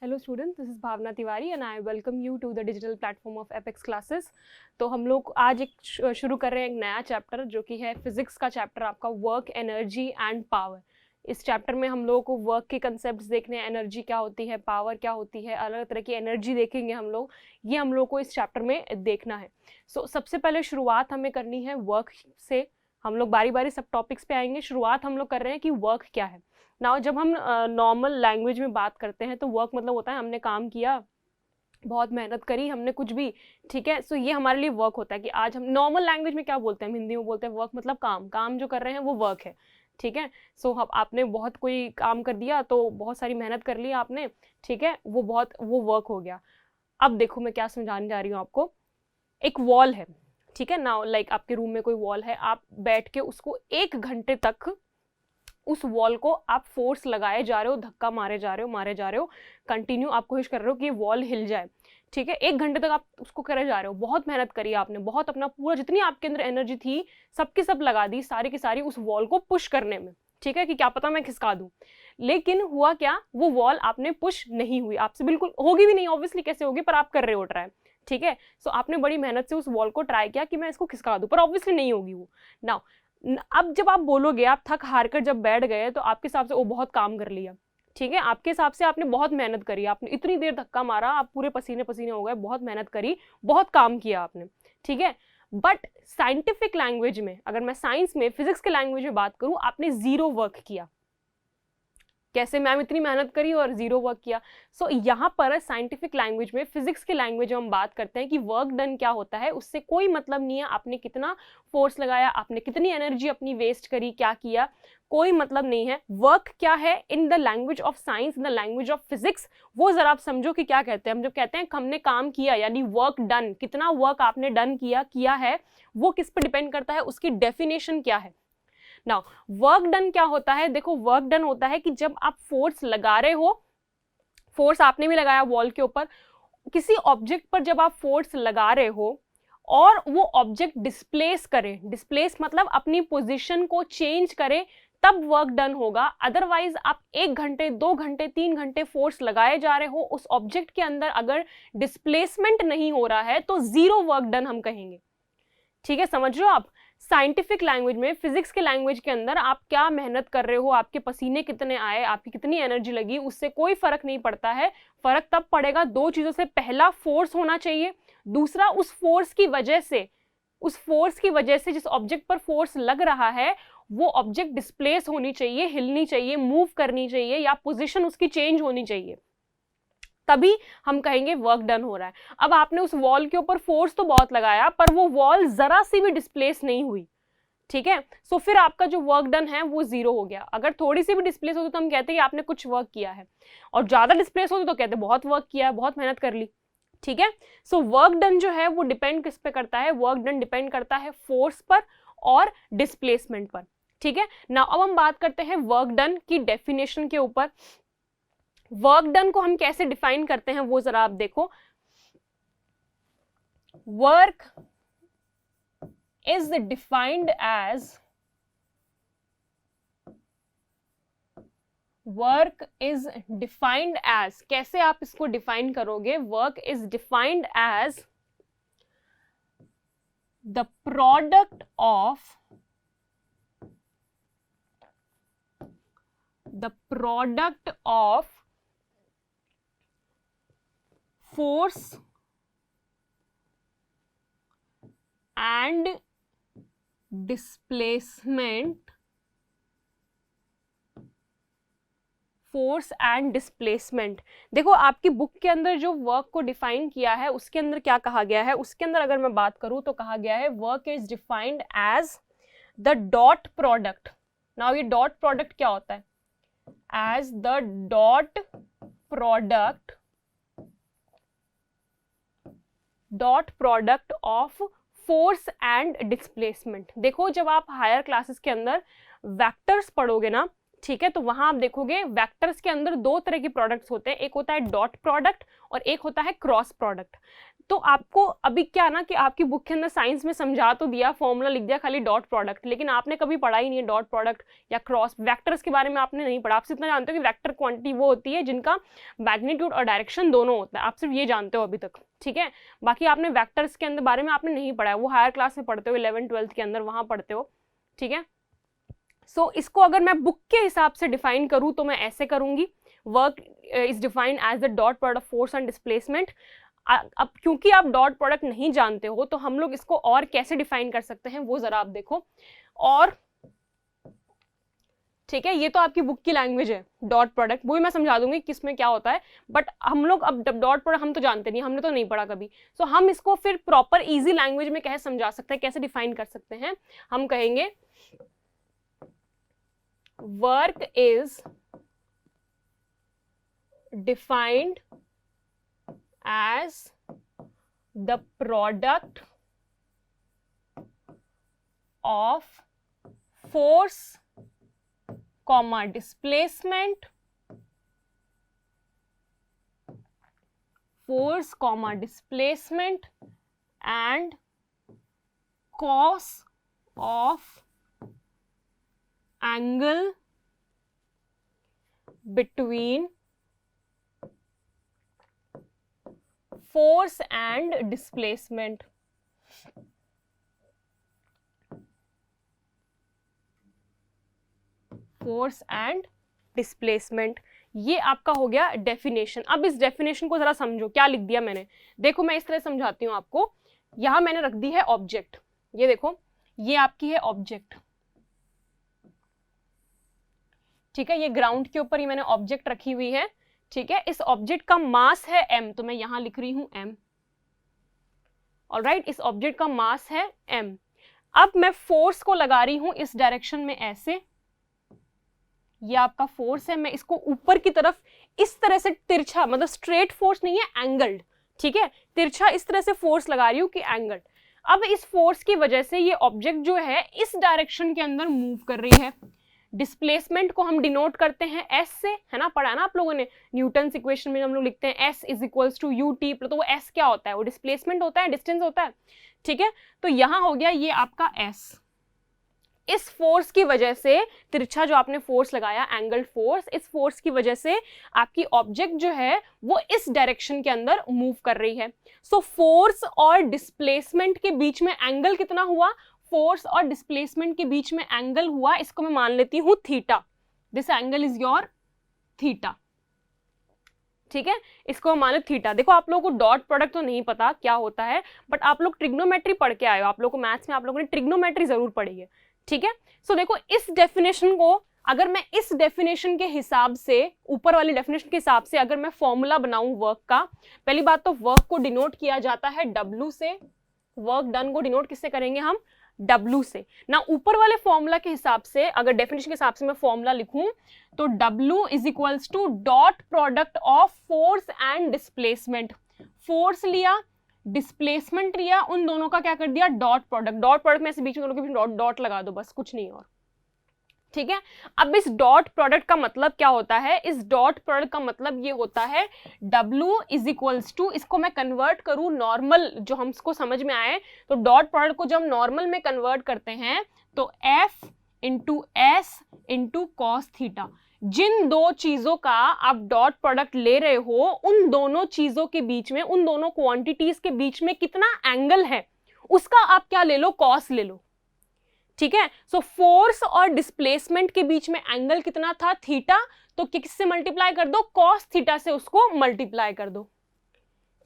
Hello students, this is Bhavna Tiwari and I welcome you to the digital platform of Apex Classes। तो हम लोग आज एक शुरू कर रहे हैं एक नया चैप्टर जो कि है फिजिक्स का चैप्टर आपका वर्क, एनर्जी एंड पावर। इस चैप्टर में हम लोगों को वर्क के कंसेप्ट्स देखने हैं, एनर्जी क्या होती है, पावर क्या होती है, अलग तरह की एनर्जी देखेंगे हम लोग। ये हम लोग को इस चैप्टर में देखना है। सबसे पहले शुरुआत हमें करनी है वर्क से। हम लोग बारी बारी सब टॉपिक्स पे आएंगे। शुरुआत हम लोग कर रहे हैं कि वर्क क्या है। नाउ जब हम नॉर्मल लैंग्वेज में बात करते हैं तो वर्क मतलब होता है हमने काम किया, बहुत मेहनत करी, हमने कुछ भी, ठीक है। ये हमारे लिए वर्क होता है कि आज हम नॉर्मल लैंग्वेज में क्या बोलते हैं, हिंदी में बोलते हैं वर्क मतलब काम जो कर रहे हैं वो वर्क है, ठीक है। आपने बहुत कोई काम कर दिया तो बहुत सारी मेहनत कर ली आपने, ठीक है, वो वर्क हो गया। अब देखो मैं क्या समझाने जा रही हूँ आपको। एक वॉल है, ठीक है ना, लाइक आपके रूम में कोई वॉल है, आप बैठ के उसको 1 घंटे तक उस वॉल को आप फोर्स लगाए जा रहे हो, धक्का मारे जा रहे हो, कंटिन्यू आप कोशिश कर रहे हो कि वॉल हिल जाए, ठीक है। 1 घंटे तक आप उसको करे जा रहे हो, बहुत मेहनत करी आपने, बहुत अपना पूरा जितनी आपके अंदर एनर्जी थी सबकी सब लगा दी, सारी की सारी उस वॉल को पुश करने में, ठीक है, कि क्या पता मैं खिसका दूं। लेकिन हुआ क्या, वो वॉल आपने पुश नहीं हुई, आपसे बिल्कुल होगी भी नहीं, ऑब्वियसली कैसे होगी, पर आप कर रहे हो ट्राई, ठीक है। आपने बड़ी मेहनत से उस वॉल को ट्राई किया कि मैं इसको खिसका दूं, पर ऑब्वियसली नहीं होगी वो। नाउ अब जब आप बोलोगे, आप थक हार कर जब बैठ गए तो आपके हिसाब से वो बहुत काम कर लिया, ठीक है, आपके हिसाब से आपने बहुत मेहनत करी, आपने इतनी देर धक्का मारा, आप पूरे पसीने पसीने हो गए, बहुत मेहनत करी, बहुत काम किया आपने, ठीक है। बट साइंटिफिक लैंग्वेज में, अगर मैं साइंस में फिजिक्स के लैंग्वेज में बात करूं, आपने 0 वर्क किया। कैसे मैम, इतनी मेहनत करी और 0 वर्क किया। यहाँ पर साइंटिफिक लैंग्वेज में, फिजिक्स के लैंग्वेज में हम बात करते हैं कि वर्क डन क्या होता है, उससे कोई मतलब नहीं है आपने कितना फोर्स लगाया, आपने कितनी एनर्जी अपनी वेस्ट करी, क्या किया, कोई मतलब नहीं है। वर्क क्या है in the language of science, in the language of physics, वो जरा आप समझो कि क्या कहते हैं। हम जब कहते हैं हमने काम किया, यानी वर्क डन, कितना वर्क आपने डन किया है, वो किस पर डिपेंड करता है, उसकी डेफिनेशन क्या है। नाउ वर्क डन क्या होता है, देखो वर्क डन होता है कि जब आप फोर्स लगा रहे हो, फोर्स आपने भी लगाया वॉल के ऊपर, किसी ऑब्जेक्ट पर जब आप फोर्स लगा रहे हो और वो ऑब्जेक्ट डिस्प्लेस करे, डिस्प्लेस मतलब अपनी पोजीशन को चेंज करे, तब वर्क डन होगा। अदरवाइज आप 1 घंटे 2 घंटे 3 घंटे फोर्स लगाए जा रहे हो, उस ऑब्जेक्ट के अंदर अगर डिस्प्लेसमेंट नहीं हो रहा है तो 0 वर्क डन हम कहेंगे, ठीक है, समझ रहे हो आप। साइंटिफिक लैंग्वेज में, फिजिक्स के लैंग्वेज के अंदर आप क्या मेहनत कर रहे हो, आपके पसीने कितने आए, आपकी कितनी एनर्जी लगी, उससे कोई फर्क नहीं पड़ता है। फर्क तब पड़ेगा 2 चीजों से, पहला फोर्स होना चाहिए, दूसरा उस फोर्स की वजह से जिस ऑब्जेक्ट पर फोर्स लग रहा है वो ऑब्जेक्ट डिस्प्लेस होनी चाहिए, हिलनी चाहिए, मूव करनी चाहिए, या पोजीशन उसकी चेंज होनी चाहिए, तभी हम कहेंगे वर्क डन हो रहा है। अब आपने उस वॉल के ऊपर फोर्स तो बहुत लगाया, पर वो वॉल जरा सी भी डिस्प्लेस नहीं हुई, ठीक है। फिर आपका जो वर्क डन है वो 0 हो गया। अगर थोड़ी सी भी डिस्प्लेस होती तो हम कहते हैं कि आपने कुछ वर्क किया है, और ज्यादा डिस्प्लेस होती तो कहते बहुत वर्क किया है, बहुत मेहनत कर ली, ठीक है। वर्क डन जो है वो डिपेंड किस पे करता है, वर्क डन डिपेंड करता है फोर्स पर और डिस्प्लेसमेंट पर, ठीक है ना। अब हम बात करते हैं वर्क डन की डेफिनेशन के ऊपर। वर्क डन को हम कैसे डिफाइन करते हैं वो जरा आप देखो। वर्क इज डिफाइंड एज, कैसे आप इसको डिफाइन करोगे। Work is defined as the product of force and displacement, देखो आपकी बुक के अंदर जो वर्क को डिफाइन किया है उसके अंदर क्या कहा गया है, उसके अंदर अगर मैं बात करूं तो कहा गया है work is defined as the dot product. Now ये डॉट प्रोडक्ट क्या होता है, as the dot product of force and displacement. देखो जब आप हायर क्लासेस के अंदर वेक्टर्स पढ़ोगे ना, ठीक है, तो वहां आप देखोगे वेक्टर्स के अंदर 2 तरह के प्रोडक्ट्स होते हैं, एक होता है डॉट प्रोडक्ट और एक होता है क्रॉस प्रोडक्ट। तो आपको अभी क्या ना कि आपकी बुक के अंदर साइंस में समझा तो दिया, फॉर्मूला लिख दिया खाली डॉट प्रोडक्ट, लेकिन आपने कभी पढ़ा ही नहीं है डॉट प्रोडक्ट या क्रॉस वेक्टर्स के बारे में आपने नहीं पढ़ा। आप सिर्फ इतना जानते हो कि वेक्टर क्वांटिटी वो होती है जिनका मैग्नीट्यूड और डायरेक्शन दोनों होता है, आप सिर्फ ये जानते हो अभी तक, ठीक है। बाकी आपने वेक्टर्स के अंदर बारे में आपने नहीं पढ़ा है, वो हायर क्लास में पढ़ते हो, 11th-12th के अंदर वहां पढ़ते हो, ठीक है। सो इसको अगर मैं बुक के हिसाब से डिफाइन करूं तो मैं ऐसे करूंगी, work is defined as the dot product of force and displacement. अब क्योंकि आप डॉट प्रोडक्ट नहीं जानते हो तो हम लोग इसको और कैसे डिफाइन कर सकते हैं वो जरा आप देखो। और ठीक है, ये तो आपकी बुक की लैंग्वेज है डॉट प्रोडक्ट, वो भी मैं समझा दूंगी किसमें क्या होता है, बट हम लोग अब डॉट प्रोडक्ट हम तो जानते नहीं, हमने तो नहीं पढ़ा कभी। सो हम इसको फिर प्रॉपर इजी लैंग्वेज में कैसे समझा सकते हैं, कैसे डिफाइन कर सकते हैं। हम कहेंगे work is defined as the product of force, displacement, and cos of angle between force and displacement। Force and displacement, ये आपका हो गया डेफिनेशन। अब इस डेफिनेशन को जरा समझो, क्या लिख दिया मैंने, देखो मैं इस तरह समझाती हूँ आपको। यहां मैंने रख दी है ऑब्जेक्ट, ये देखो ये आपकी है ऑब्जेक्ट, ठीक है, ये ग्राउंड के ऊपर ही मैंने ऑब्जेक्ट रखी हुई है, ठीक है। इस ऑब्जेक्ट का मास है m, तो मैं यहां लिख रही हूं m, ऑलराइट, इस ऑब्जेक्ट का मास है m। अब मैं फोर्स को लगा रही हूं इस डायरेक्शन में ऐसे, ये आपका फोर्स है, मैं इसको ऊपर की तरफ इस तरह से तिरछा, मतलब स्ट्रेट फोर्स नहीं है, एंगल्ड, ठीक है, तिरछा इस तरह से फोर्स लगा रही हूं कि एंगल्ड। अब इस फोर्स की वजह से ये ऑब्जेक्ट जो है इस डायरेक्शन के अंदर मूव कर रही है। डिस्प्लेसमेंट को हम डिनोट करते हैं एस से, है ना, पढ़ा ना आप लोगों ने, न्यूटन इक्वेशन में हम लोग लिखते हैं s is equals to u t, तो वो एस क्या होता है, वो डिस्प्लेसमेंट होता है, डिस्टेंस होता है, ठीक है। तो यहां हो गया ये आपका एस, इस फोर्स की वजह से, तिरछा जो आपने फोर्स लगाया एंगल फोर्स, इस फोर्स की वजह से आपकी ऑब्जेक्ट जो है वो इस डायरेक्शन के अंदर मूव कर रही है। सो फोर्स और डिस्प्लेसमेंट के बीच में एंगल कितना हुआ, फोर्स और डिस्प्लेसमेंट के बीच में एंगल हुआ, इसको मैं मान लेती हूं theta, this angle is your theta, ठीक है, इसको मान लो थीटा। देखो आप लोगों को डॉट प्रोडक्ट तो नहीं पता क्या होता है, बट आप लोग ट्रिग्नोमेट्री पढ़ के आए हो, आप लोगों को मैथ्स में आप लोगों ने ट्रिग्नोमेट्री जरूर पढ़ी है, ठीक है। सो देखो इस डेफिनेशन को अगर मैं इस डेफिनेशन के हिसाब से, ऊपर वाली डेफिनेशन के हिसाब से अगर मैं फॉर्मूला बनाऊं वर्क का, पहली बात तो वर्क को डिनोट किया जाता है W से, वर्क डन को डिनोट किससे करेंगे हम, W से ना। ऊपर वाले फॉर्मूला के हिसाब से अगर डेफिनेशन के हिसाब से मैं फॉर्मूला लिखूं तो W is equals to dot product of force and displacement, force लिया डिस्प्लेसमेंट लिया, उन दोनों का क्या कर दिया डॉट प्रोडक्ट, डॉट प्रोडक्ट में ऐसे बीच में दोनों के बीच डॉट डॉट लगा दो, बस कुछ नहीं और, ठीक है। अब इस डॉट प्रोडक्ट का मतलब क्या होता है, इस डॉट प्रोडक्ट का मतलब ये होता है W इज इक्वल्स टू, इसको मैं कन्वर्ट करूं नॉर्मल, जो हमको समझ में आए, तो डॉट प्रोडक्ट को जब नॉर्मल में कन्वर्ट करते हैं तो F into S into cos theta, जिन दो चीजों का आप डॉट प्रोडक्ट ले रहे हो उन दोनों चीजों के बीच में, उन दोनों क्वांटिटीज के बीच में कितना एंगल है उसका आप क्या ले लो, कॉस ले लो, ठीक है। सो फोर्स और डिस्प्लेसमेंट के बीच में एंगल कितना था, थीटा, तो किससे मल्टीप्लाई कर दो, कॉस थीटा से उसको मल्टीप्लाई कर दो,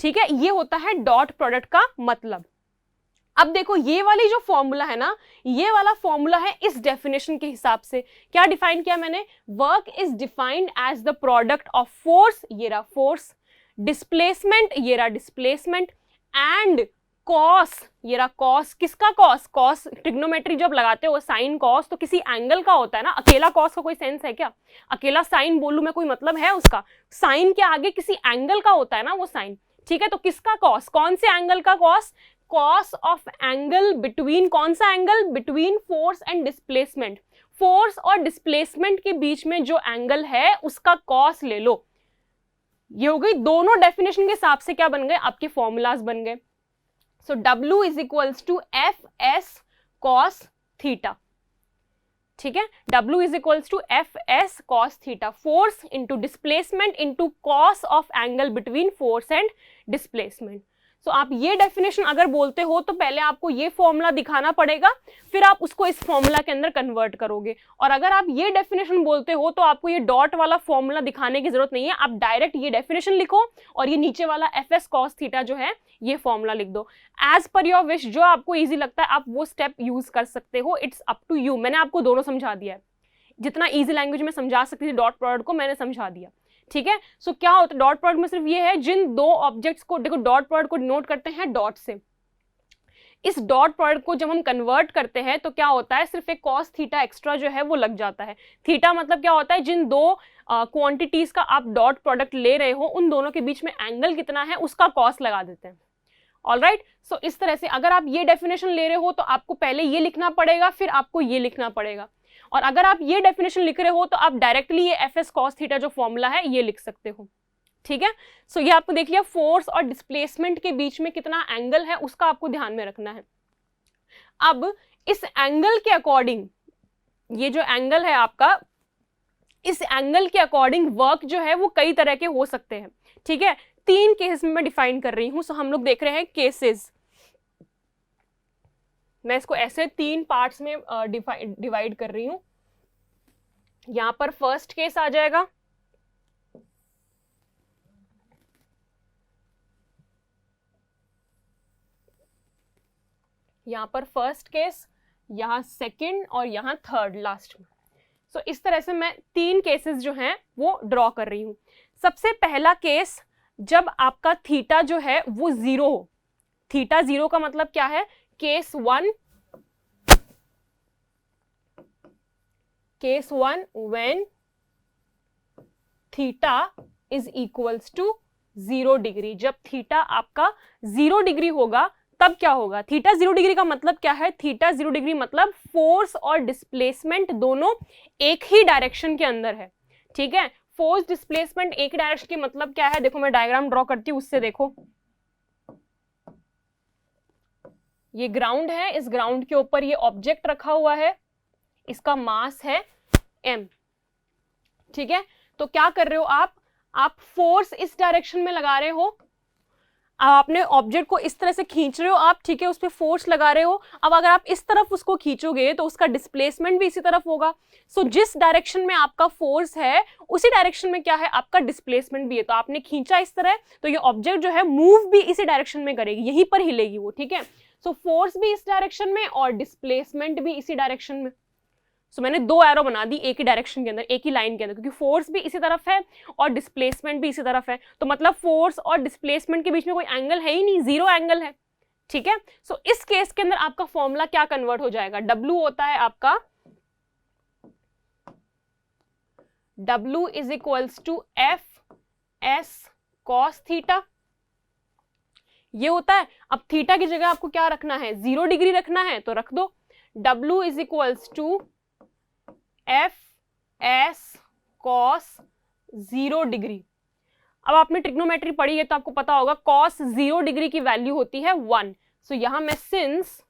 ठीक है। ये होता है डॉट प्रोडक्ट का मतलब। अब देखो ये वाली जो फॉर्मूला है ना, ये वाला फॉर्मूला है इस डेफिनेशन के हिसाब से, क्या डिफाइन किया मैंने, work is defined as the product of force, ये रहा फोर्स, डिस्प्लेसमेंट, ये रहा डिस्प्लेसमेंट, एंड कॉस, ये रहा कॉस, किसका कॉस, कॉस ट्रिग्नोमेट्री जब लगाते हो साइन कॉस तो किसी एंगल का होता है ना, अकेला कॉस का कोई सेंस है क्या, अकेला साइन बोलूं मैं कोई मतलब है उसका, साइन के आगे किसी एंगल का होता है ना वो साइन, ठीक है। तो किसका कॉस, कौन से एंगल का cos, cos of angle between, कौन सा angle, between force and displacement, force और डिस्प्लेसमेंट के बीच में जो एंगल है उसका कॉस ले लो, ये हो गई, दोनों डेफिनेशन के हिसाब से क्या बन गए, आपके फॉर्मूलाज बन गए। So W is equals to F S cos theta, ठीक है, W is equals to F S cos theta, force into displacement into cos of angle between force and displacement. So आप ये डेफिनेशन अगर बोलते हो तो पहले आपको ये फॉर्मूला दिखाना पड़ेगा, फिर आप उसको इस फॉर्मूला के अंदर कन्वर्ट करोगे। और अगर आप ये डेफिनेशन बोलते हो तो आपको ये डॉट वाला फॉर्मूला दिखाने की जरूरत नहीं है, आप डायरेक्ट ये डेफिनेशन लिखो और ये नीचे वाला एफ एस कॉस थीटा जो है ये फॉर्मूला लिख दो। एज पर योर विश, जो आपको ईजी लगता है आप वो स्टेप यूज कर सकते हो, इट्स अप टू यू। मैंने आपको दोनों समझा दिया है, जितना ईजी लैंग्वेज में समझा सकती थी डॉट प्रोडक्ट को मैंने समझा दिया, ठीक है। सो क्या होता है डॉट प्रोडक्ट में, सिर्फ ये है जिन दो ऑब्जेक्ट्स को, देखो डॉट प्रोडक्ट को डिनोट करते हैं डॉट से। इस डॉट प्रोडक्ट को जब हम कन्वर्ट करते हैं तो क्या होता है, सिर्फ एक कॉस थीटा एक्स्ट्रा जो है वो लग जाता है। थीटा मतलब क्या होता है, जिन दो क्वांटिटीज का आप डॉट प्रोडक्ट ले रहे हो उन दोनों के बीच में एंगल कितना है उसका कॉस लगा देते हैं। ऑलराइट, सो इस तरह से अगर आप ये डेफिनेशन ले रहे हो तो आपको पहले ये लिखना पड़ेगा, फिर आपको ये लिखना पड़ेगा। और अगर आप ये डेफिनेशन लिख रहे हो तो आप डायरेक्टली ये एफ एस कॉस थीटा जो फॉर्मूला है ये लिख सकते हो, ठीक है। सो ये आपको देख लिया, फोर्स और डिस्प्लेसमेंट के बीच में कितना एंगल है उसका आपको ध्यान में रखना है। अब इस एंगल के अकॉर्डिंग, ये जो एंगल है आपका, इस एंगल के अकॉर्डिंग वर्क जो है वो कई तरह के हो सकते हैं, ठीक है। 3 केस में मैं डिफाइन कर रही हूं। सो हम लोग देख रहे हैं केसेस, मैं इसको ऐसे 3 पार्ट्स में डिवाइड कर रही हूं। यहां पर फर्स्ट केस आ जाएगा, यहां पर फर्स्ट केस, यहां सेकंड और यहां थर्ड लास्ट में। सो इस तरह से मैं 3 केसेस जो हैं वो ड्रॉ कर रही हूं। सबसे पहला केस, जब आपका थीटा जो है वो 0 हो। थीटा 0 का मतलब क्या है, case 1 when theta is equals to 0 degree. जब थीटा आपका 0 डिग्री होगा तब क्या होगा, थीटा 0 डिग्री का मतलब क्या है, थीटा 0 डिग्री मतलब फोर्स और डिस्प्लेसमेंट दोनों एक ही डायरेक्शन के अंदर है, ठीक है। फोर्स डिस्प्लेसमेंट एक डायरेक्शन की मतलब क्या है, देखो मैं डायग्राम ड्रॉ करती हूं उससे देखो। ये ग्राउंड है, इस ग्राउंड के ऊपर ये ऑब्जेक्ट रखा हुआ है, इसका मास है m, ठीक है। तो क्या कर रहे हो आप फोर्स इस डायरेक्शन में लगा रहे हो, आपने ऑब्जेक्ट को इस तरह से खींच रहे हो आप, ठीक है, उस पर फोर्स लगा रहे हो। अब अगर आप इस तरफ उसको खींचोगे तो उसका डिस्प्लेसमेंट भी इसी तरफ होगा। सो जिस डायरेक्शन में आपका फोर्स है उसी डायरेक्शन में क्या है, आपका डिस्प्लेसमेंट भी है। तो आपने खींचा इस तरह, तो ये ऑब्जेक्ट जो है मूव भी इसी डायरेक्शन में करेगी, यहीं पर हिलेगी वो, ठीक है। सो फोर्स भी इस डायरेक्शन में और डिस्प्लेसमेंट भी इसी डायरेक्शन में। सो मैंने 2 एरो बना दी एक ही डायरेक्शन के अंदर, एक ही लाइन के अंदर, क्योंकि फोर्स भी इसी तरफ है और डिस्प्लेसमेंट भी इसी तरफ है। तो मतलब फोर्स और डिस्प्लेसमेंट के बीच में कोई एंगल है ही नहीं, 0 एंगल है, ठीक है। सो इस केस के अंदर आपका फॉर्मूला क्या कन्वर्ट हो जाएगा, W होता है आपका, W is equals to F S cos theta, ये होता है। अब थीटा की जगह आपको क्या रखना है, 0 डिग्री रखना है तो रख दो, W is equals to F S cos 0 degree. अब आपने ट्रिग्नोमेट्री पढ़ी है तो आपको पता होगा कॉस 0 डिग्री की वैल्यू होती है 1। सो यहां मैं since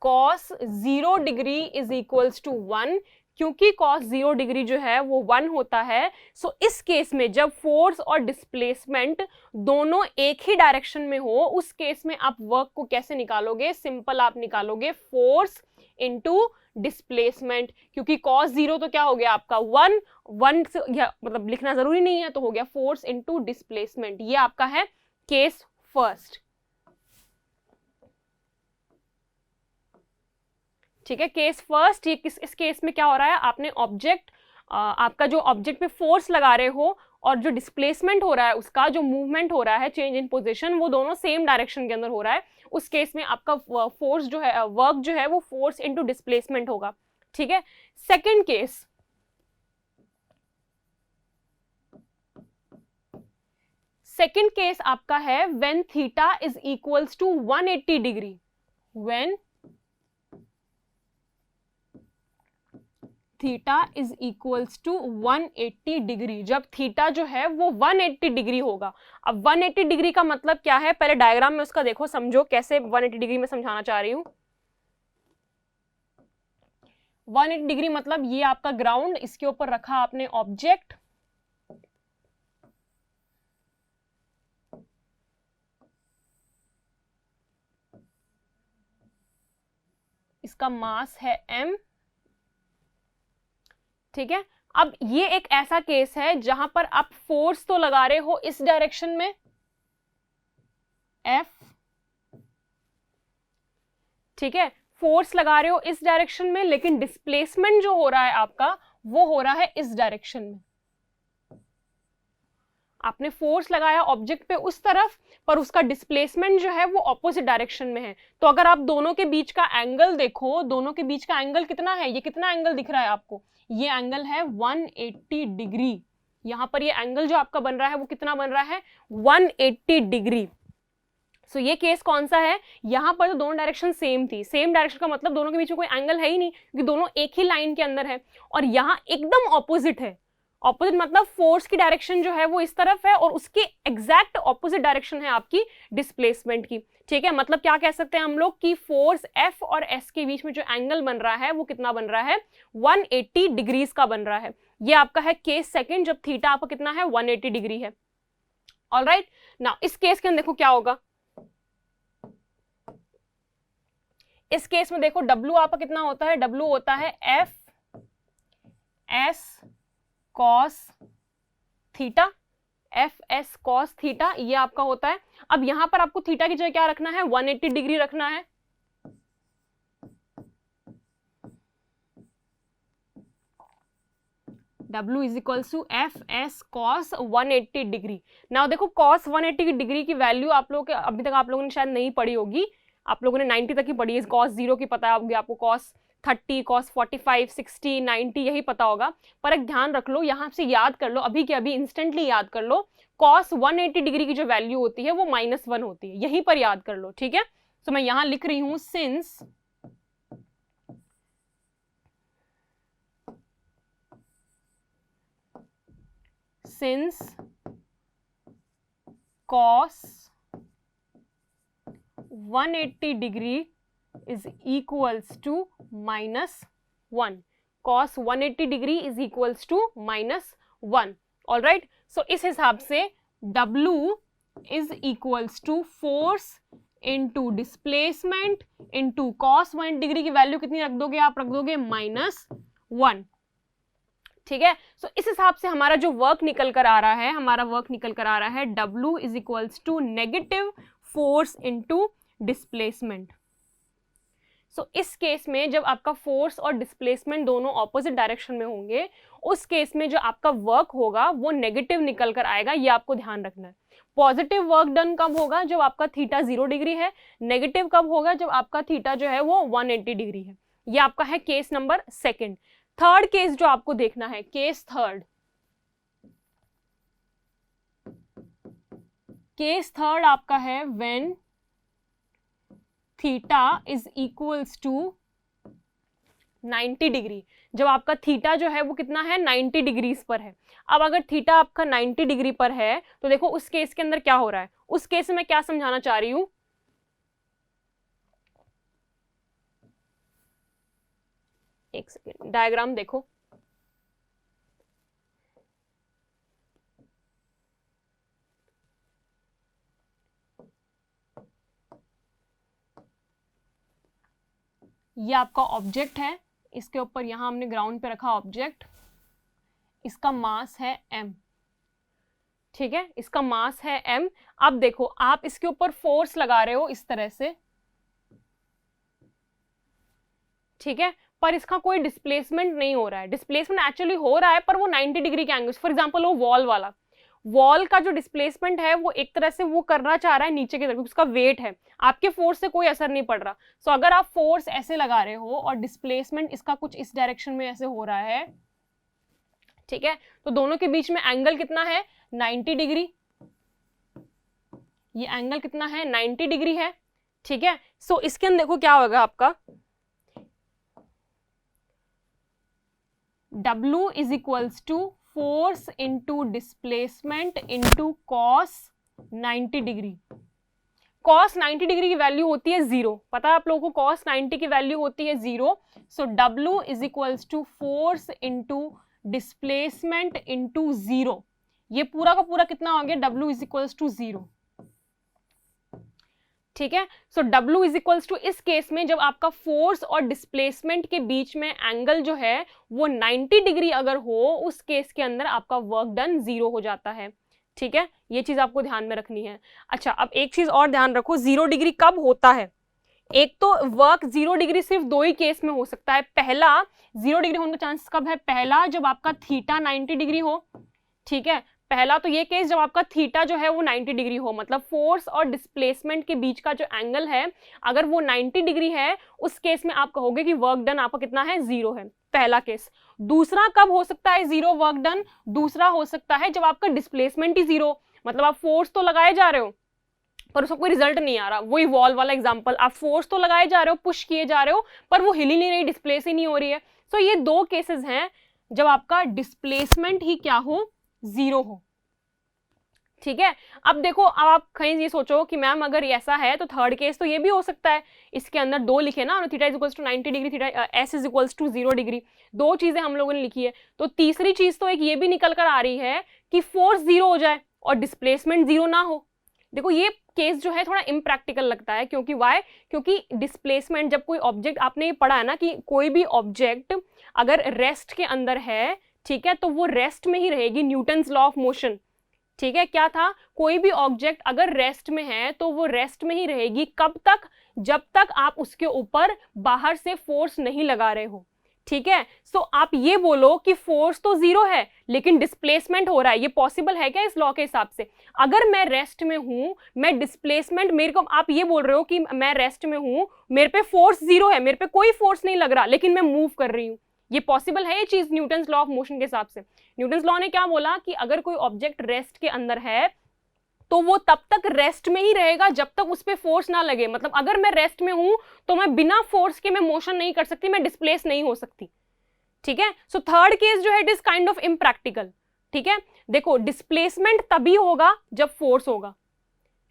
cos 0 degree is equals to 1, क्योंकि कॉस 0 डिग्री जो है वो 1 होता है। सो इस केस में जब फोर्स और डिस्प्लेसमेंट दोनों एक ही डायरेक्शन में हो, उस केस में आप वर्क को कैसे निकालोगे, सिंपल आप निकालोगे फोर्स इनटू डिस्प्लेसमेंट, क्योंकि cos 0 तो क्या हो गया आपका 1 से, मतलब लिखना जरूरी नहीं है, तो हो गया फोर्स इनटू डिस्प्लेसमेंट। ये आपका है केस फर्स्ट, ठीक है। केस फर्स्ट, ये इस केस में क्या हो रहा है, आपने ऑब्जेक्ट, आपका जो ऑब्जेक्ट पे फोर्स लगा रहे हो और जो डिस्प्लेसमेंट हो रहा है, उसका जो मूवमेंट हो रहा है, चेंज इन पोजीशन, वो दोनों सेम डायरेक्शन के अंदर हो रहा है। उस केस में आपका फोर्स जो है, वर्क जो है वो फोर्स इनटू डिस्प्लेसमेंट होगा, ठीक है। सेकंड केस, सेकंड केस आपका है when theta is equals to 180 degree, when theta is equals to 180 degree, जब थीटा जो है वो 180 डिग्री होगा। अब 180 डिग्री का मतलब क्या है, पहले डायग्राम में उसका देखो, समझो कैसे 180 डिग्री में समझाना चाह रही हूं। 180 डिग्री मतलब ये आपका ग्राउंड, इसके ऊपर रखा आपने ऑब्जेक्ट, इसका मास है m, ठीक है। अब ये एक ऐसा केस है जहां पर आप फोर्स तो लगा रहे हो इस डायरेक्शन में F, ठीक है, फोर्स लगा रहे हो इस डायरेक्शन में, लेकिन डिस्प्लेसमेंट जो हो रहा है आपका वो हो रहा है इस डायरेक्शन में। आपने फोर्स लगाया ऑब्जेक्ट पे उस तरफ, पर उसका डिस्प्लेसमेंट जो है वो ऑपोजिट डायरेक्शन में है। तो अगर आप दोनों के बीच का एंगल देखो, दोनों के बीच का एंगल कितना है, ये कितना एंगल दिख रहा है आपको, ये एंगल है 180 डिग्री। यहां पर ये एंगल जो आपका बन रहा है वो कितना बन रहा है, 180 डिग्री। सो ये केस कौन सा है, यहां पर तो दोनों डायरेक्शन सेम थी, सेम डायरेक्शन का मतलब दोनों के बीच में कोई एंगल है ही नहीं, क्योंकि दोनों एक ही लाइन के अंदर है। और यहां एकदम ऑपोजिट है, ऑपोजिट मतलब फोर्स की डायरेक्शन जो है वो इस तरफ है और उसके एग्जैक्ट ऑपोजिट डायरेक्शन है आपकी डिस्प्लेसमेंट की, ठीक है। मतलब क्या कह सकते हैं हम लोग कि फोर्स F और S के बीच में जो एंगल बन रहा है वो कितना बन रहा है, 180 डिग्रीज का बन रहा है। ये आपका है केस सेकंड, जब थीटा आपका कितना है, 180 डिग्री है। ऑलराइट, नाउ इस केस के अंदर देखो क्या होगा। इस केस में देखो W आपका कितना होता है, W होता है F S cos theta, F S cos theta, ये आपका होता है। अब यहां पर आपको थीटा की जगह क्या रखना है, 180 डिग्री रखना है। W is equals to F S cos 180 degree. Now देखो कॉस 180 डिग्री की वैल्यू आप लोगों के अभी तक आप लोगों ने शायद नहीं पढ़ी होगी, आप लोगों ने 90 तक ही पढ़ी है, कॉस 0 की पता होगी आपको, कॉस 30, कॉस 45, 60, 90 यही पता होगा। पर एक ध्यान रख लो, यहां से याद कर लो, अभी के अभी इंस्टेंटली याद कर लो, कॉस 180 डिग्री की जो वैल्यू होती है वो -1 होती है, यहीं पर याद कर लो, ठीक है। तो मैं यहां लिख रही हूं since cos 180 degree is equals to -1, cos 180 degree is equals to -1। All right, so इस हिसाब से W is equals to force into displacement into cos 180 degree की वैल्यू कितनी रख दोगे, आप रख दोगे -1, ठीक है। सो इस हिसाब से हमारा जो वर्क निकल कर आ रहा है, हमारा वर्क निकल कर आ रहा है W is equals to negative force into displacement. So इस केस में जब आपका फोर्स और डिस्प्लेसमेंट दोनों ऑपोजिट डायरेक्शन में होंगे, उस केस में जो आपका वर्क होगा वो नेगेटिव निकल कर आएगा, ये आपको ध्यान रखना है। पॉजिटिव वर्क डन कब होगा, जब आपका थीटा 0 डिग्री है। नेगेटिव कब होगा, जब आपका थीटा जो है वो 180 डिग्री है। ये आपका है case number second. Third case जो आपको देखना है, केस थर्ड आपका है when theta is equals to 90 degree. जब आपका थीटा जो है वो कितना है, 90 डिग्रीज पर है। अब अगर थीटा आपका 90 डिग्री पर है तो देखो उस केस के अंदर क्या हो रहा है, उस केस में मैं क्या समझाना चाह रही हूं, एक सेकेंड डायग्राम देखो। ये आपका ऑब्जेक्ट है, इसके ऊपर यहां हमने ग्राउंड पे रखा ऑब्जेक्ट, इसका मास है m, ठीक है, इसका मास है m। अब देखो आप इसके ऊपर फोर्स लगा रहे हो इस तरह से, ठीक है, पर इसका कोई डिस्प्लेसमेंट नहीं हो रहा है। डिस्प्लेसमेंट एक्चुअली हो रहा है पर वो 90 डिग्री के एंगल, फॉर एग्जांपल वो वॉल वाला, वॉल का जो डिस्प्लेसमेंट है वो एक तरह से वो करना चाह रहा है नीचे की तरफ, उसका वेट है, आपके फोर्स से कोई असर नहीं पड़ रहा। सो अगर आप फोर्स ऐसे लगा रहे हो और डिस्प्लेसमेंट इसका कुछ इस डायरेक्शन में ऐसे हो रहा है, ठीक है, तो दोनों के बीच में एंगल कितना है, 90 डिग्री। ये एंगल कितना है, 90 डिग्री है, ठीक है। सो इसके अंदर देखो क्या होगा आपका, W is equals to force into displacement into cos 90 degree. Cos 90 degree की वैल्यू होती है 0, पता है आप लोगों को कॉस 90 की वैल्यू होती है 0। So W is equals to force into displacement into 0। ये पूरा का पूरा कितना हो गया, W इज इक्वल्स टू 0। ठीक है, सो W इज इक्वल्स टू, इस केस में जब आपका फोर्स और डिस्प्लेसमेंट के बीच में एंगल जो है वो 90 डिग्री अगर हो, उस केस के अंदर आपका वर्क डन 0 हो जाता है। ठीक है, ये चीज आपको ध्यान में रखनी है। अच्छा, अब एक चीज और ध्यान रखो, 0 डिग्री कब होता है। एक तो वर्क 0 डिग्री सिर्फ दो ही केस में हो सकता है। पहला 0 डिग्री होने का चांस कब है, पहला जब आपका थीटा 90 डिग्री हो। ठीक है, पहला तो ये केस जब आपका थीटा जो है वो 90 डिग्री हो, मतलब फोर्स और डिस्प्लेसमेंट के बीच का जो एंगल है अगर वो 90 डिग्री है, उस केस में आप कहोगे कि वर्क डन आपका कितना है, 0 है, पहला केस। दूसरा कब हो सकता है 0 वर्क डन, दूसरा हो सकता है जब आपका डिस्प्लेसमेंट ही 0, मतलब आप फोर्स तो लगाए जा रहे हो पर उसका कोई रिजल्ट नहीं आ रहा। वही वॉल वाला एग्जांपल, आप फोर्स तो लगाए जा रहे हो, पुश किए जा रहे हो, पर वो हिल ही नहीं रही, डिस्प्लेस ही नहीं हो रही है। सो ये दो केसेस हैं जब आपका डिस्प्लेसमेंट ही क्या हो, 0 हो। ठीक है, अब देखो, अब आप कहीं ये सोचो कि मैम अगर ऐसा है तो थर्ड केस तो ये भी हो सकता है। इसके अंदर दो लिखे ना, theta is equals to 90 degree, theta s is equals to 0 degree, दो चीजें हम लोगों ने लिखी है। तो तीसरी चीज तो एक ये भी निकल कर आ रही है कि फोर्स 0 हो जाए और डिस्प्लेसमेंट 0 ना हो। देखो ये केस जो है थोड़ा इम्प्रैक्टिकल लगता है, क्योंकि वाई, क्योंकि डिस्प्लेसमेंट जब कोई ऑब्जेक्ट, आपने ये पढ़ा है ना कि कोई भी ऑब्जेक्ट अगर रेस्ट के अंदर है, ठीक है, तो वो रेस्ट में ही रहेगी, न्यूटन्स लॉ ऑफ मोशन। ठीक है, क्या था, कोई भी ऑब्जेक्ट अगर रेस्ट में है तो वो रेस्ट में ही रहेगी, कब तक, जब तक आप उसके ऊपर बाहर से फोर्स नहीं लगा रहे हो। ठीक है, सो आप ये बोलो कि फोर्स तो 0 है लेकिन डिस्प्लेसमेंट हो रहा है, ये पॉसिबल है क्या इस लॉ के हिसाब से। अगर मैं रेस्ट में हूं, मैं डिस्प्लेसमेंट, मेरे को आप ये बोल रहे हो कि मैं रेस्ट में हूं, मेरे पे फोर्स 0 है, मेरे पे कोई फोर्स नहीं लग रहा, लेकिन मैं मूव कर रही हूं, ये पॉसिबल है ये चीज न्यूटन्स लॉ ऑफ मोशन के हिसाब से। न्यूटन्स लॉ ने क्या बोला कि अगर कोई ऑब्जेक्ट रेस्ट के अंदर है तो वो तब तक रेस्ट में ही रहेगा जब तक उस पे फोर्स ना लगे। मतलब अगर मैं रेस्ट में हूं तो मैं बिना फोर्स के मैं मोशन नहीं कर सकती, मैं डिस्प्लेस नहीं हो सकती। ठीक है, सो थर्ड केस जो है it is kind of impractical. ठीक है, देखो डिस्प्लेसमेंट तभी होगा जब फोर्स होगा,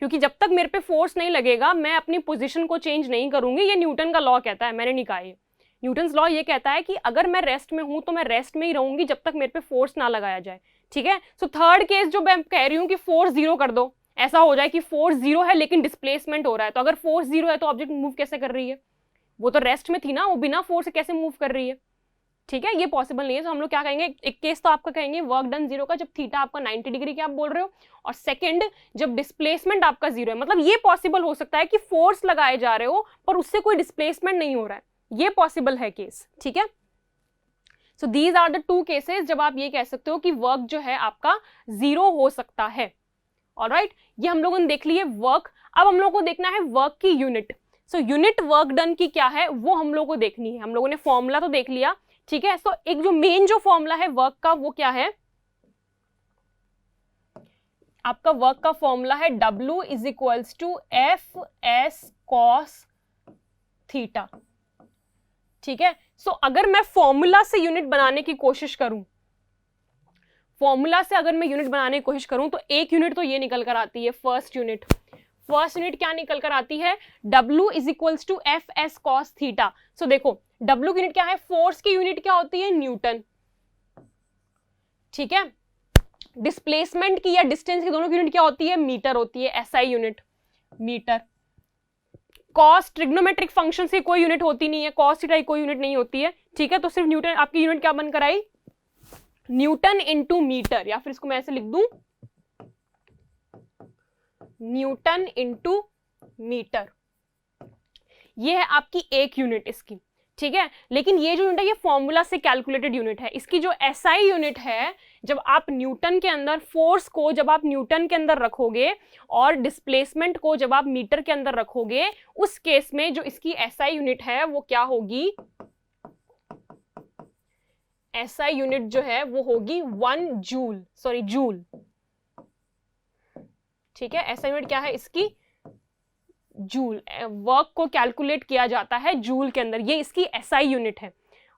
क्योंकि जब तक मेरे पे फोर्स नहीं लगेगा मैं अपनी पोजीशन को चेंज नहीं करूंगी, ये न्यूटन का लॉ कहता है, मैंने नहीं कहा। ये न्यूटन्स लॉ ये कहता है कि अगर मैं रेस्ट में हूं तो मैं रेस्ट में ही रहूंगी जब तक मेरे पे फोर्स ना लगाया जाए। ठीक है, सो थर्ड केस जो मैं कह रही हूँ कि फोर्स 0 कर दो, ऐसा हो जाए कि फोर्स 0 है लेकिन डिस्प्लेसमेंट हो रहा है, तो अगर फोर्स 0 है तो ऑब्जेक्ट मूव कैसे कर रही है, वो तो रेस्ट में थी ना, वो बिना फोर्स से कैसे मूव कर रही है। ठीक है, ये पॉसिबल नहीं है। तो हम लोग क्या कहेंगे, एक केस तो आपका कहेंगे वर्क डन 0 का जब थीटा आपका 90 डिग्री के आप बोल रहे हो, और सेकंड जब डिस्प्लेसमेंट आपका 0 है, मतलब ये पॉसिबल हो सकता है कि फोर्स लगाए जा रहे हो पर उससे कोई डिस्प्लेसमेंट नहीं हो रहा है, ये पॉसिबल है केस। ठीक है, so these are the two cases जब आप ये कह सकते हो कि वर्क जो है आपका 0 हो सकता है। ऑलराइट, ये हम लोगों ने देख लिए वर्क। अब हम लोगों को देखना है वर्क की unit. So unit work done की क्या है वो हम लोगों को देखनी है। हम लोगों ने फॉर्मूला तो देख लिया, ठीक है, सो एक जो मेन जो फॉर्मूला है वर्क का वो क्या है, आपका वर्क का फॉर्मूला है W is equals to F S cos theta. ठीक है, सो अगर मैं फॉर्मूला से यूनिट बनाने की कोशिश करूं, फॉर्मूला से अगर मैं यूनिट बनाने की कोशिश करूं तो एक यूनिट तो ये निकल कर आती है, फर्स्ट यूनिट क्या निकल कर आती है, W is equals to F S cos theta. So देखो W की यूनिट क्या है, फोर्स की यूनिट क्या होती है, न्यूटन। ठीक है, डिस्प्लेसमेंट की या डिस्टेंस की दोनों की यूनिट क्या होती है, मीटर होती है, SI unit metre. Cos trigonometric function से कोई यूनिट होती नहीं है, कॉस थीटा की कोई यूनिट नहीं होती है। ठीक है, तो सिर्फ न्यूटन आपकी यूनिट क्या बनकर आई, न्यूटन इंटू मीटर, या फिर इसको मैं ऐसे लिख दूं न्यूटन इंटू मीटर, ये है आपकी एक यूनिट इसकी। ठीक है, लेकिन ये जो यूनिट है ये फॉर्मूला से कैलकुलेटेड यूनिट है। इसकी जो SI यूनिट है, जब आप न्यूटन के अंदर फोर्स को जब आप न्यूटन के अंदर रखोगे और डिस्प्लेसमेंट को जब आप मीटर के अंदर रखोगे, उस केस में जो इसकी SI यूनिट है वो क्या होगी, SI यूनिट जो है वो होगी 1 जूल, सॉरी जूल। ठीक है, SI यूनिट क्या है इसकी, जूल। वर्क को कैलकुलेट किया जाता है जूल के अंदर, ये इसकी SI यूनिट है।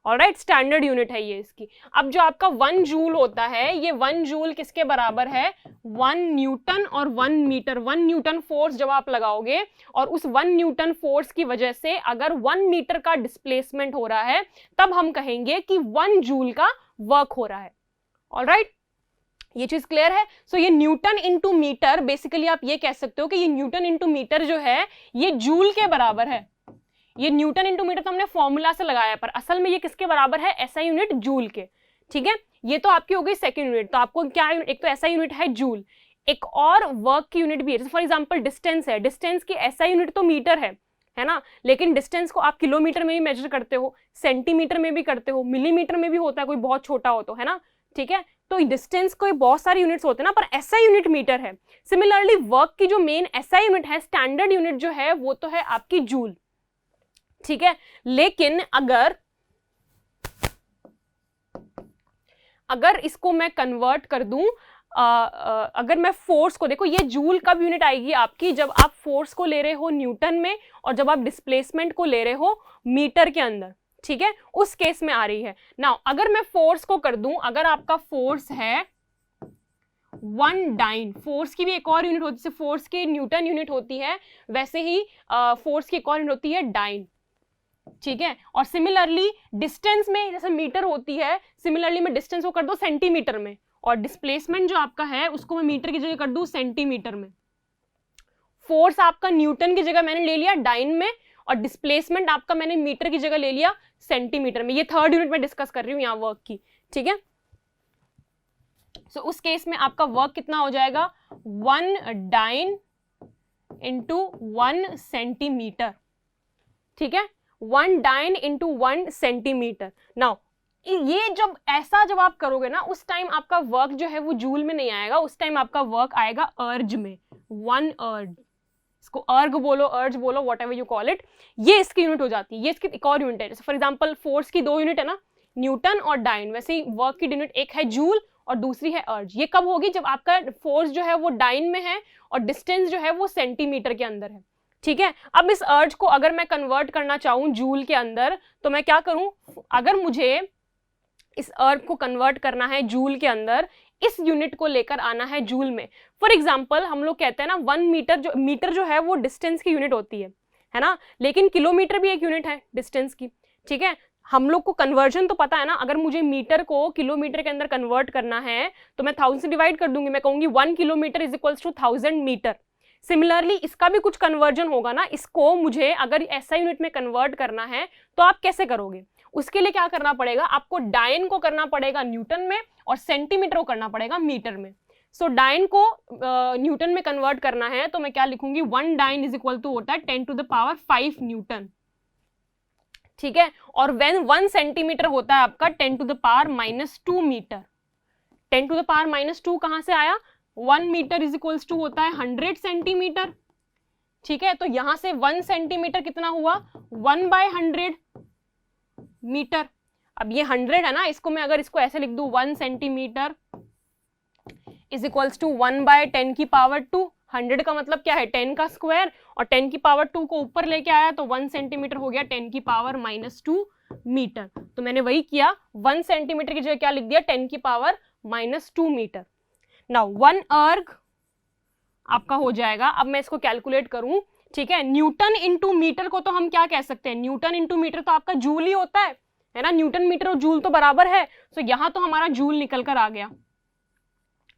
ऑलराइट, स्टैंडर्ड यूनिट है ये इसकी। अब जो आपका 1 जूल होता है, ये 1 जूल किसके बराबर है, 1 न्यूटन और 1 मीटर। 1 न्यूटन फोर्स जब आप लगाओगे और उस 1 न्यूटन फोर्स की वजह से अगर 1 मीटर का डिस्प्लेसमेंट हो रहा है, तब हम कहेंगे कि 1 जूल का वर्क हो रहा है। ऑलराइट, ये चीज क्लियर है। सो ये न्यूटन इंटू मीटर, बेसिकली आप ये कह सकते हो कि ये न्यूटन इंटू मीटर जो है ये जूल के बराबर है। ये न्यूटन इंटू मीटर तो हमने फॉर्मूला से लगाया, पर असल में ये किसके बराबर है, ऐसा यूनिट जूल के। ठीक है, ये तो आपकी हो गई सेकंड यूनिट। तो आपको क्या, एक तो ऐसा यूनिट है जूल, एक और वर्क की यूनिट भी है। जैसे फॉर एग्जांपल डिस्टेंस है, डिस्टेंस की ऐसा यूनिट तो मीटर है ना, लेकिन डिस्टेंस को आप किलोमीटर में भी मेजर करते हो, सेंटीमीटर में भी करते हो, मिलीमीटर में भी होता है, कोई बहुत छोटा हो तो, है ना। ठीक है, तो डिस्टेंस कोई बहुत सारे यूनिट्स होते हैं ना, पर ऐसा यूनिट मीटर है। सिमिलरली वर्क की जो मेन ऐसा यूनिट है, स्टैंडर्ड यूनिट जो है वो तो है आपकी जूल। ठीक है, लेकिन अगर इसको मैं कन्वर्ट कर दूं, अगर मैं फोर्स को, देखो ये जूल कब यूनिट आएगी आपकी, जब आप फोर्स को ले रहे हो न्यूटन में और जब आप डिस्प्लेसमेंट को ले रहे हो मीटर के अंदर। ठीक है, उस केस में आ रही है। नाउ अगर मैं फोर्स को कर दूं, अगर आपका फोर्स है 1 डाइन, फोर्स की भी एक और यूनिट होती है, जैसे फोर्स की न्यूटन यूनिट होती है वैसे ही फोर्स की एक और यूनिट होती है डाइन। ठीक है, और सिमिलरली डिस्टेंस में जैसे मीटर होती है, सिमिलरली मैं डिस्टेंस को कर दूं सेंटीमीटर में, और डिस्प्लेसमेंट जो आपका है उसको मैं मीटर की जगह कर दूं सेंटीमीटर में। फोर्स आपका न्यूटन की जगह मैंने ले लिया डाइन में, और डिस्प्लेसमेंट आपका मैंने मीटर की जगह ले लिया सेंटीमीटर में। ये थर्ड यूनिट में डिस्कस कर रही हूं यहाँ वर्क की। ठीक है, सो उस केस में आपका वर्क कितना हो जाएगा, 1 डाइन इंटू 1 सेंटीमीटर। ठीक है, 1 डाइन इंटू 1 सेंटीमीटर। नाउ ये जब आप करोगे ना, उस टाइम आपका वर्क जो है वो जूल में नहीं आएगा, उस टाइम आपका वर्क आएगा अर्ज में, 1 अर्ज। इसको अर्ग बोलो, अर्ज बोलो, what ever you call it, ये इसकी यूनिट हो जाती है। ये इसकी एक और यूनिट है। जैसे फॉर एग्जांपल फोर्स की 2 यूनिट है ना, न्यूटन और डाइन, वैसे ही वर्क की यूनिट एक है जूल और दूसरी है अर्ज। ये कब होगी, जब आपका फोर्स जो है वो डाइन में है और डिस्टेंस जो है वो सेंटीमीटर के अंदर है। ठीक है, अब इस अर्ज को अगर मैं कन्वर्ट करना चाहूं जूल के अंदर, तो मैं क्या करूं, अगर मुझे इस अर्ग को कन्वर्ट करना है जूल के अंदर, इस यूनिट को लेकर आना है जूल में। फॉर एग्जांपल हम लोग कहते हैं ना 1 मीटर, मीटर जो है वो डिस्टेंस की यूनिट होती है ना, लेकिन किलोमीटर भी एक यूनिट है डिस्टेंस की। ठीक है, हम लोग को कन्वर्जन तो पता है ना, अगर मुझे मीटर को किलोमीटर के अंदर कन्वर्ट करना है तो मैं 1000 से डिवाइड कर दूंगी, मैं कहूंगी 1 kilometre is equals to 1000 metre. Similarly इसका भी कुछ कन्वर्जन होगा ना, इसको मुझे अगर ऐसा यूनिट में कन्वर्ट करना है तो आप कैसे करोगे, उसके लिए क्या करना पड़ेगा, आपको डाइन को करना पड़ेगा न्यूटन में और सेंटीमीटर को करना पड़ेगा मीटर में। सो डाइन को न्यूटन में कन्वर्ट करना है तो मैं क्या लिखूंगी, 1 डाइन इज इक्वल टू होता है 10 टू द पावर 5 न्यूटन। ठीक है, और व्हेन 1 सेंटीमीटर होता है आपका 10 to the power -2 metre. 10 to the power -2 कहां से आया, 1 मीटर इज इक्वल्स टू होता है 100 सेंटीमीटर। ठीक है, तो यहां से 1 सेंटीमीटर कितना हुआ, 1/100 मीटर। अब ये 100 है ना, इसको मैं अगर इसको ऐसे लिख दूं, 1 सेंटीमीटर इज इक्वल्स टू 1/10 की पावर 2। 100 का मतलब क्या है, 10 का स्क्वायर, और 10 की पावर 2 को ऊपर लेके आया तो 1 सेंटीमीटर हो गया 10 की पावर -2 मीटर। तो मैंने वही किया, 1 सेंटीमीटर की जगह क्या लिख दिया, 10 की पावर -2 मीटर। नाउ 1 अर्ग आपका हो जाएगा, अब मैं इसको कैलकुलेट करूं। ठीक है, न्यूटन इंटू मीटर को तो हम क्या कह सकते हैं, न्यूटन इंटू मीटर तो आपका जूल ही होता है ना, न्यूटन मीटर और जूल तो बराबर है। सो यहां तो हमारा जूल निकल कर आ गया।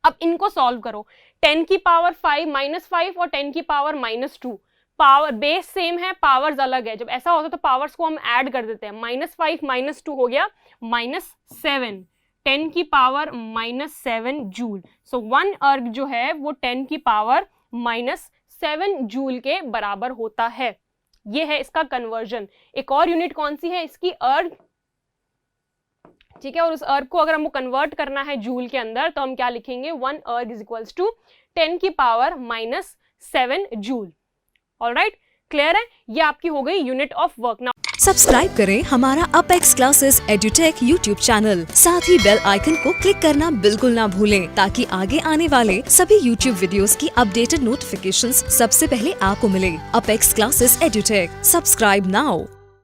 अब इनको सॉल्व करो, 10 की पावर 5 -5 और 10 की पावर -2, पावर बेस सेम है, पावर्स अलग है। जब ऐसा होता है तो पावर्स को हम ऐड कर देते हैं, -5 -2 हो गया -7, 10 की पावर -7 जूल। सो 1 अर्ग जो है वो 10 की पावर -7 जूल के बराबर होता है। ये है इसका कन्वर्जन। एक और यूनिट कौन सी है इसकी, अर्ग। ठीक है, और उस अर्ग को अगर हमको कन्वर्ट करना है जूल के अंदर तो हम क्या लिखेंगे, 1 अर्ग इज इक्वल्स टू 10 की पावर -7 जूल। ऑलराइट, क्लियर है, ये आपकी हो गई unit of work. Now subscribe करें हमारा Apex Classes Edutech YouTube channel, साथ ही बेल आइकन को क्लिक करना बिल्कुल ना भूलें ताकि आगे आने वाले सभी यूट्यूब वीडियोस की अपडेटेड नोटिफिकेशंस सबसे पहले आपको मिले। Apex Classes Edutech, subscribe now.